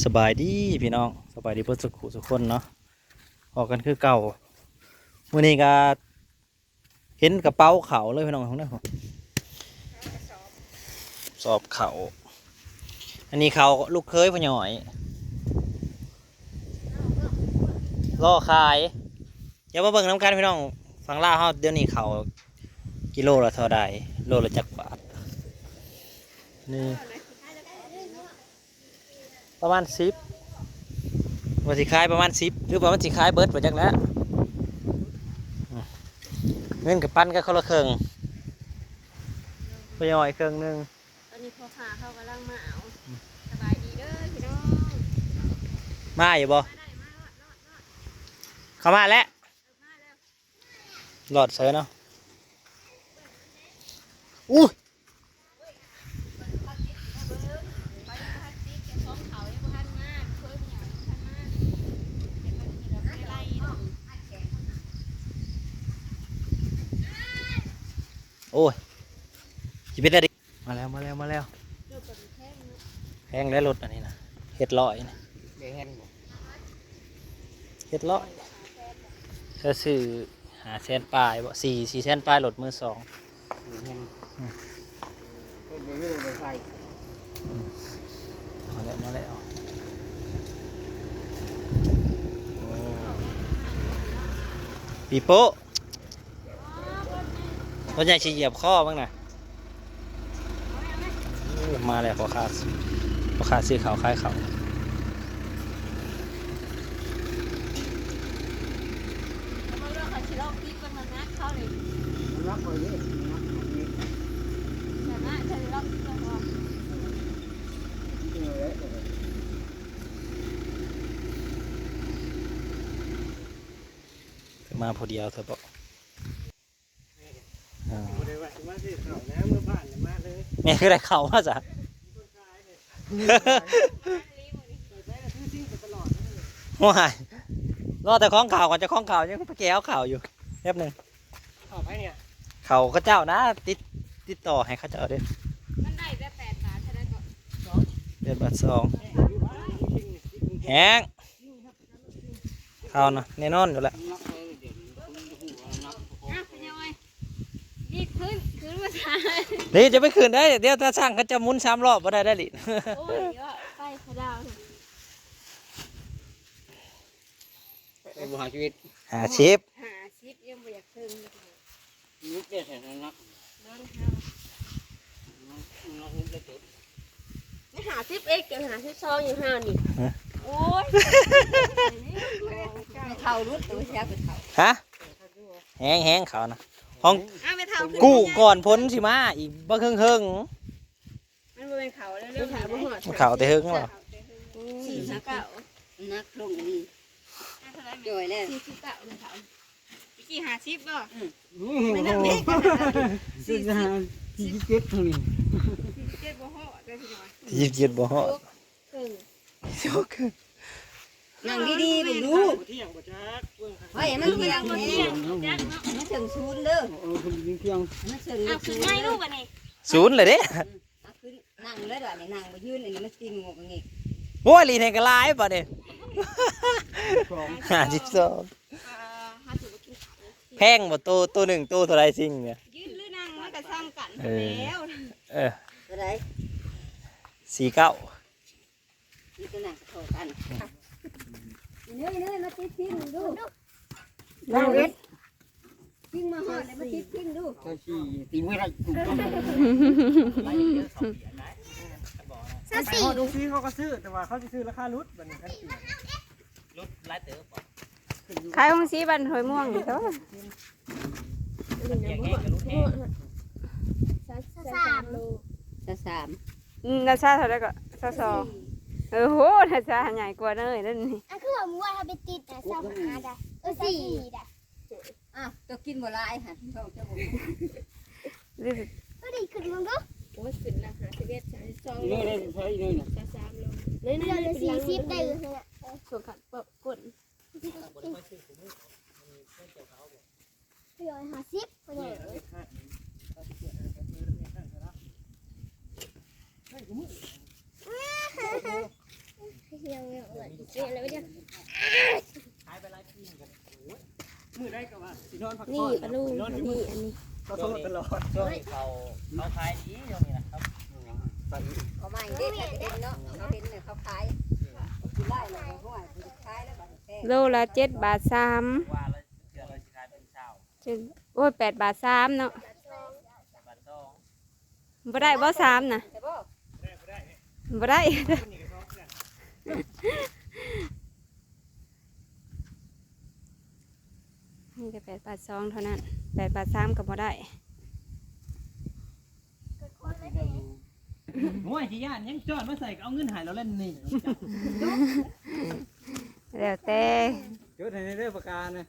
สบายดีพี่น้องสบายดีเพื่อนสุขคนเนาะออกกันคือเก่าวันนี้ก็เห็นกระเป๋าเขาเลยพี่น้องของเนี่ยสอบเขาอันนี้เขาลูกเคยพ่อหน่อยล่อขายอย่ามาเบิ่งน้ำกันพี่น้องฝั่งล่าเขาเดี๋ยวนี้เขากิโลละเท่าใดโลละจักบาทนี่ประมาณ10ว่าสิขายประมาณ10หรือประมาณสิขายเบิร์ดไปจักแล้วเงินกับปั้นก็คนละครึ่งไปย่อยครึ่งนึงตอนนี้พ่อค้าเขากำลังมาเอาสบายดีเด้อพี่น้องมาอยู่บ่เข้ามาแล้วหลอดเสือเนาะอู้โอ้ยชีวิตได้ดิมาแล้วแพงแล้วรถอันนี้นะเฮ็ดลอยนะเฮ็ดลอยเธอซื้อ500,000ปลายบ่400,000ปลายรถมือสองมาแล้วปีโป้รถใหญ่ฉีเหยียบข้อบ้างนะมาแล้วพอขาซื้อเขาขายเขามาพอดีเอาเถอะบอกแม่คือได้เข่ามาจ้ะว้ายรอแต่ของข่าวก่อนจะของข่าวยังไปแก้วข่าวอยู่แป๊บนึงเขาเขาเจ้านะติดต่อให้เขาเจ้าด้วยมันได้แต่8 บาทเท่านั้นก็เดือนบาท2แห้งข่าวนะแน่นอนอยู่แล้วนี่ขึ้นมาทาน นี่จะไปคืนได้เดี๋ยวถ้าช่างเขาจะมุน3 รอบก็ได้ลิโอ้ยเดี๋ยวไปเขาดาวไปบูหาชีวิต50ยังไม่อยากขึ้นยุคเด็ดแห่งนัก50เอ็กเดี๋ยว52อยู่5นี่โอ้ยเท่ารุ่นตัวแซ่บเป็นเท่าฮะแห้งเขานะห้องกู้ก่อนพ้นสิมาอีกบ่ครึ่งมันเป็นเขาเรื่องเขาแต่เฮิงหรอ49นักลงนี่จ่อยเลย49เป็นเขากี่50บ่ไม่นับเด็ก47คนนี้47บ่ฮอดได้พี่น้อย27บ่ฮอดนั่งดีๆไปดูเฮ้ยมันเที่ยงมันถึง0เด้อคนยิงเที่ยงมันถึงคือง่ายลูกอันนี้0เลยเด้นั่งเลยด้วยนี่นั่งไปยืนอันนี้มันกินงกงี้โอ้ยลีนให้กระลายป่ะเนี่ย52แพงบ่ตัวหนึ่งตัวเท่าไรสิ่งเนี่ยยืนหรือนั่งมันก็ซ้ำกันแล้วอะไร49นี่ตัวนั่งโถกันเนื้อมาติดทิ้งดูนั่งเล็ดทิ้งมาหอดเลยมาติดทิ้งดูใช่สิตีไม่ได้ถูกต้องไปหอดูซีเขาก็ซื้อแต่ว่าเขาจะซื้อราคาลุดบันกันลุดไล่เต๋อป่ะขายของซีบันหอยม่วงอยู่เถอะ3นาชาเท่าไรก็22โหนาชาใหญ่กว่าเนยนั่นนี่อันคือว่ามัวทำเป็นติดนะ25ได้4ได้ตัวกินบ่ลายค่ะช่องเจ้าบ่ก็ดีขึ้นมั้งดูโอ้ยขึ้นแล้ว51 32นี่เลยใช่เลยนะ33โลเลย40ได้เลยนะส่วนขัดป่น150ไปเลย เสียงเงี้ยเสียงอะไรวะเนี่ย ขายไปหลายปีกัน มือได้ก็ว่าสินอนพัก นี่ ผ่อน ปลาลูก นอนอยู่ นี่อันนี้ ก็โทษตลอด ช่วงนี้เขาขายดีช่วงนี้นะครับ ไปอีก เขามาเด็ดแต่เด็ดเนาะเขาเห็นเนี่ยเขาขายกินได้เลยเพราะว่าขายแล้วแบบแพง โลละ7 บาท 3 ว่าแล้วเดี๋ยวเราจะขายเป็นเช้า โอ้ย8 บาท 3เนาะ บาทสอง บ่ได้บ่3น่ะ แต่บ่ บ่ได้ นี่ก็8 บาท 2เท่านั้น8 บาท 3ก็บ่ได้ โอ้ยขี้ย่านยังจอดมาใส่ก็เอาเงินหายแล้วเล่นนี่ แล้วแต่ จุดในเรื่องประการนะ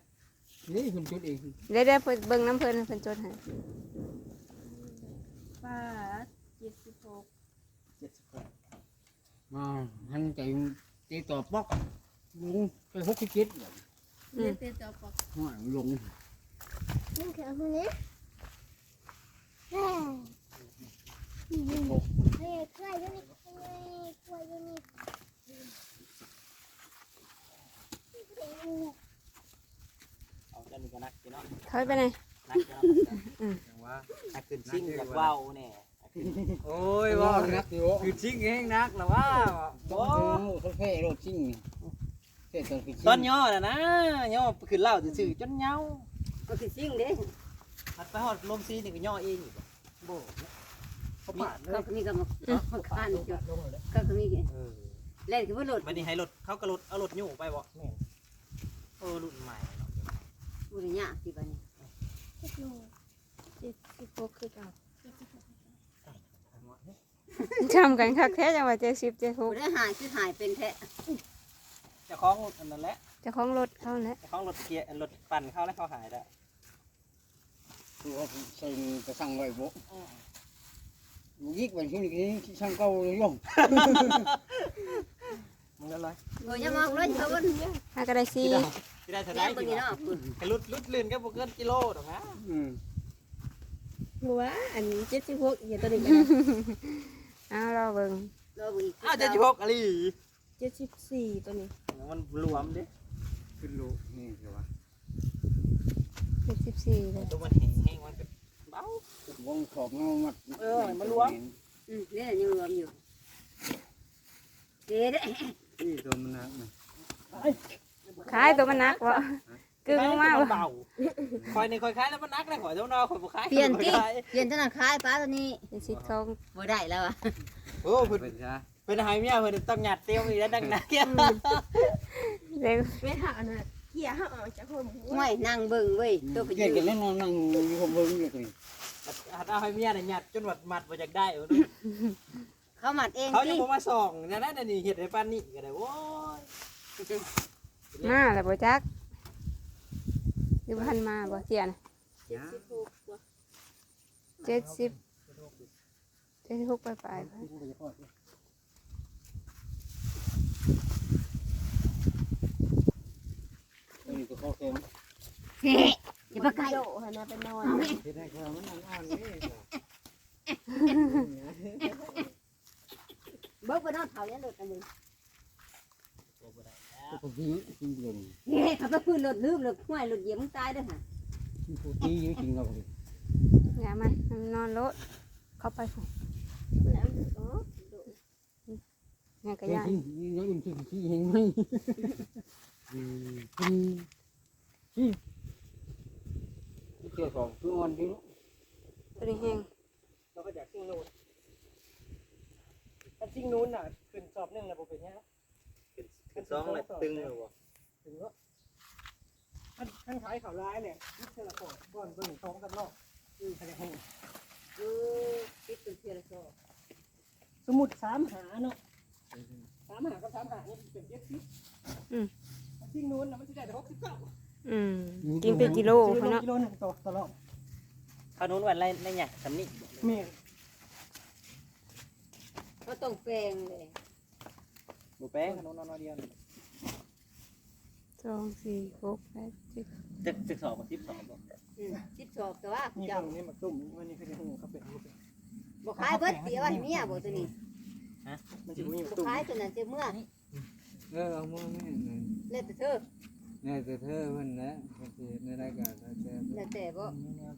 นี่คุณจุดเอง เดี๋ยวๆเพิ่นเบิ่งน้ำเพิ่นเพิ่นจดให้ บาท76 มาหันใจตีต่อปอกลุงไป67 เด็ดต่อปอก ห้อยลง นี่คือคนนี้เฮ้ยกล้วยอยู่นี่กล้วยอยู่นี่ เอาเจ้านี่ก็นักกินเนาะ ถอยไปไหน นักกินเนาะว่านักขึ้นซิ่งจากว่าวเนี่ย โอ้ยว่านักอยู่คือชิงเองนักหรอว่าโอ้เขาเพ่รถชิงเพ่ตอนคือชิง ตอนย่อน่ะนะย่อขึ้นเหล้าซื่อๆจนเหงา ก็คือซิ่งเด้ หัดไปฮอดลมซีนี่ก็ย่อเองอยู่บ่ เขาปาดเลย เขามีกำลังเขาข้านอยู่ก็คือมีเล่นกับรถ บัดนี้ให้รถเขาก็รถเอารถยู่ไปบ่รุ่นใหม่เนาะ บุญญาที่บ้านนี้ 76คือเก่าจำกันคักแท้จังว่า70 บุญได้หายคือหายเป็นแท้ เจ้าของอันนั้นแหละ 76เจ้าของรถเขาแหละ เจ้าของรถเกียร์รถปั่นเขาแล้วเขาหายได้ คือว่าใส่กระสังไว้บ่บุยิกวันช่วงนี้ช่างเก่าเลยย่อม มึงอะไร โอ้ยจะมองรถเขาบน หาก็ได้ ที่ได้เท่าไห แล่ ร่ นบนนี้เนาะคุณ ให้ลุดลื่นก็บ่เกินกิโลดอกนะ หัวอันนี้76อย่าตัวนี้ 4เอาเราเบิ่ง รอบุอีก อ้าวจะชกอะไร 74ตัวนี้ มันรวมดิ ขึ้นลูกนี่ใช่ปะ 74เลย ตัวมันแห้งมันก็เบาว งขอบเงามัด เนี่ยยังรวมอยู่เด็ด นี่ตัวมันนักนะ ขายตัวมันหนักบ่กึ่งมาบ่ เบาคอยในคอยคล้ายแล้วมันนักนะคอยเท่านอคอยบ่คล้าย เปลี่ยนที่เปลี่ยนธนาคารป้าตัวนี้ เป็นสิทธิ์ของ บ่ได้แล้วอ่ะ โอ้เพิ่น เป็นจ้า เป็นหายเมียเพิ่นต้องหยัดเตี้ยวอีกแล้วดังนั้น เร็ว ไม่ถามนะเกี่ยห้าออกจากคนหัว ห่วยนั่งเบิ่งเว้ยตัวไป เกี่ ยื ย น กันแล้วนั่งอยู่ผมเบิ่งอยู่นี่ หัดเอาให้เมียน่ะหยัดจนวัดมัดบ่อยากได้ เขาหมัดเอง เขาจะ ที่ บ่มาส่องนั่นน่ะนี่เฮ็ดให้ปานนี้ก็ได้โอ้ย มาแล้วบ่จักอยู่พันมาบ่เสียนะ70 76ปลายๆ นี่ก็เข้าเต็ม อย่ามาใกล้ โดหันมาเป็นนอน เฮ็ดให้เขามันอ่อนนี่ เบิ่งไปนอนเขาเนี่ยรถอันนึง ก็คือจริงเด่น เฮ้ยเขาไปพื้นรถลืมรถห่วยรถเหยียบมึงตายเด้อฮะ ผู้ที่อยู่จริงเรา อย่ามันนอนรถเข้าไปพุ่นเนี่ยก็ ก็ ย่าน จริงยังอื่นที่เห็นไหมที่เกี่ยวกับตัวอ่อนดีเนาะ ตัวนี้แห้ง เราก็อยากซิ่งนู้นถ้าซิ่งนู้นน่ะขึ้นสอบ1แล้วบ่เป็นหยังขึ้น2แล้วตึงเลยบ่ ถึงว่าท่านขายข่าวร้ายเนี่ยนี่คือละก่อนก่อนเบิ่งท้องกันรอบขยะแห้ง ปิดเป็นเพียรโซ สมุด3หาเนาะ3หากับ3หานี่เป็น70ที่นู้นน่ะมันสิได้แต่69 กินเป็นกิโล กิ พุ่นเนาะ โลนึงต่อรอบ เขานู้นวันไรหยักสำนี้ แม่ เขาต้องแปลงเลย บ่แป้งเขานู้นนอนเดียว 2 4 6 8 10 ตึกสอบกับ10สอบบ่ 12แต่ว่า นี่ เจ้า เบิ่งนี่มาตุ่มมันนี่คือหูเขาเป็น บ่ขายเบิดเสียว่าให้เมียบ่ตัวนี้ มันสิมี บ่ ตุ่ม ขายตัวนั้นเสียเมื่อ เอามือแม่นั่น เล่นแต่เธอ แน่แต่เธอเพิ่นนะเพิ่นสิเฮ็ดในรายการแล้วแต่ แล้วแต่บ่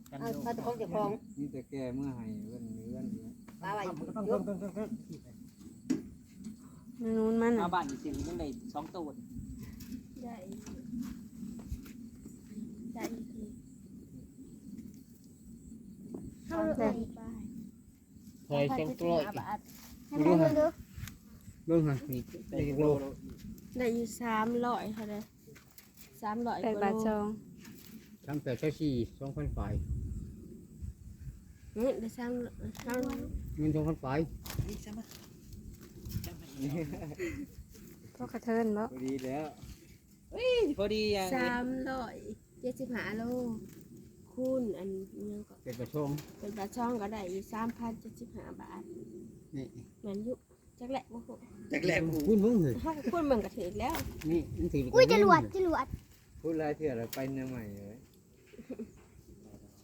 กัน เอา โยก เขาจะของเจ้าของ มีแต่แก่เมื่อให้เพิ่นเอื้อนอยู่ ป้าไว้ มันก็ต้อง ยุ เพิ่ บ มขีดไป นู้นมัน เอา น่ะ บ้านอีกสิ่งยังได้2ตัว ได้ได้ทีเข้าเลยไป ถอย2ตัว ให้มันดู เบิ่งหั่นนี่ ได้ ได้ โล โล ได้อยู่300ค่ะเด้อ300 8 บาทซอง 38 2,000ฝ่าย นี่ได้300 เงิน2,000ฝ่าย นี่ใช่ไหม พวกกระเทินบ่ พอดีแล้ว พอดีอย่างนี้ 375โลคูณอันนี้ก็ เป็นประช่อง เป็นปลาช่องก็ได้อยู่3,075 บาท นี่ แม่นอยู่จักแหละบ่ฮู้ จากแรก พูดมึงเหรอ เฮาก็คูณเบิ่งก็ถึกแล้ว นี่มันถือ อุ้ยจรวดพูดหลายเทื่อแล้วไปเนื้อใหม่เลย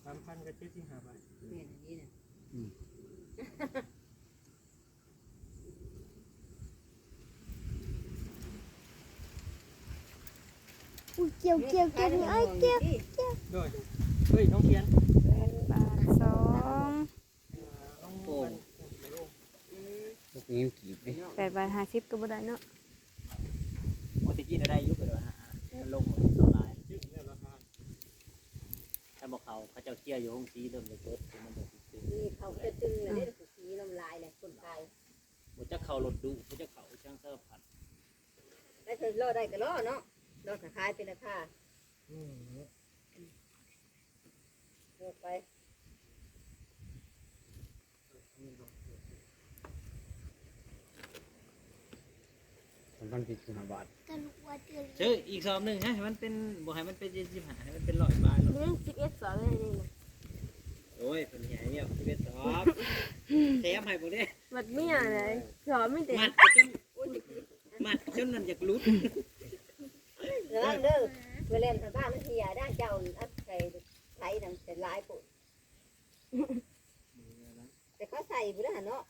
3,000กับ75 บาท แม่นอย่างนี้น่ะ อุ้ยเกี่ยวนี่เอ้ยเกี่ยว โดยเฮ้ยน้องเทียน 8 บาทซอง น้อง โอ้ พวกนี้กี่ไป 8 บาท50ก็บ่ได้เนาะ โมติกี้ได้ยุบไปเลยฮะมันลงต่อลายถ้าบอกเขาเจ้าเกี้ยอยู่ห้องซีเริ่มเลยเกิดมันจะตึง นี่เขาจะตึงเลยเล่นสีน้ำลายเลยคนตาย มันจะเข่าลดดูมันจะเข่าช่างเสื้อผัด ได้เธอรอได้ก็รอเนาะรอขายเป็นราคาเลิกไป 3,045 บาท ซื้ออีกซองหนึ่งให้มันเป็นบอกให้มันเป็น25ให้มันเป็น100 บาท นี่11สอนเลยนี่นะ โอ้ยเป็นใหญ่เนี่ยเป็นสอบแถมให้บ่ได้ บัดเมียเลยสอนไม่ได้ มัดจนนั่นอยากรุด เดี๋ยวเด้อเวลาทางบ้านมันเสียได้เจ้าอัดใส่ไถนั่นแต่ลายปุ๊แต่เขาใส่ไปแล้วเนาะ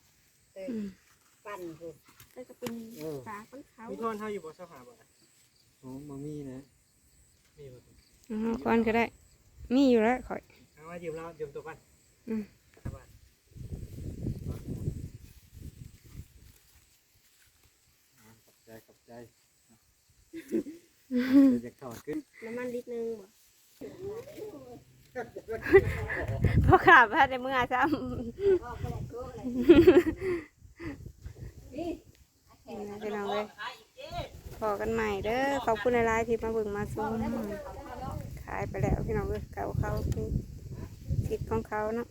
ปั่นปุ๊ แล้วก็เป็นปลาคนเขา มีทอนเท่าอยู่บ่25 บาท โอ้มามีนะ มีบ่ ก่อนก็ได้ มีอยู่แล้วข่อย เอามายืมเรายืมตัวกัน อืม 5 บาท ขอบใจจะถอดขึ้น น้ำมันลิตรนึงบ่ พอขาพาได้เมื่อซ้ำ นี่ พี่น้องเลยพอกันใหม่เด้อขอบคุณหลายๆที่มาเบิ่งมาชมขายไปแล้วพี่น้องเลยเขาสิทธิ์ของเขาเนาะ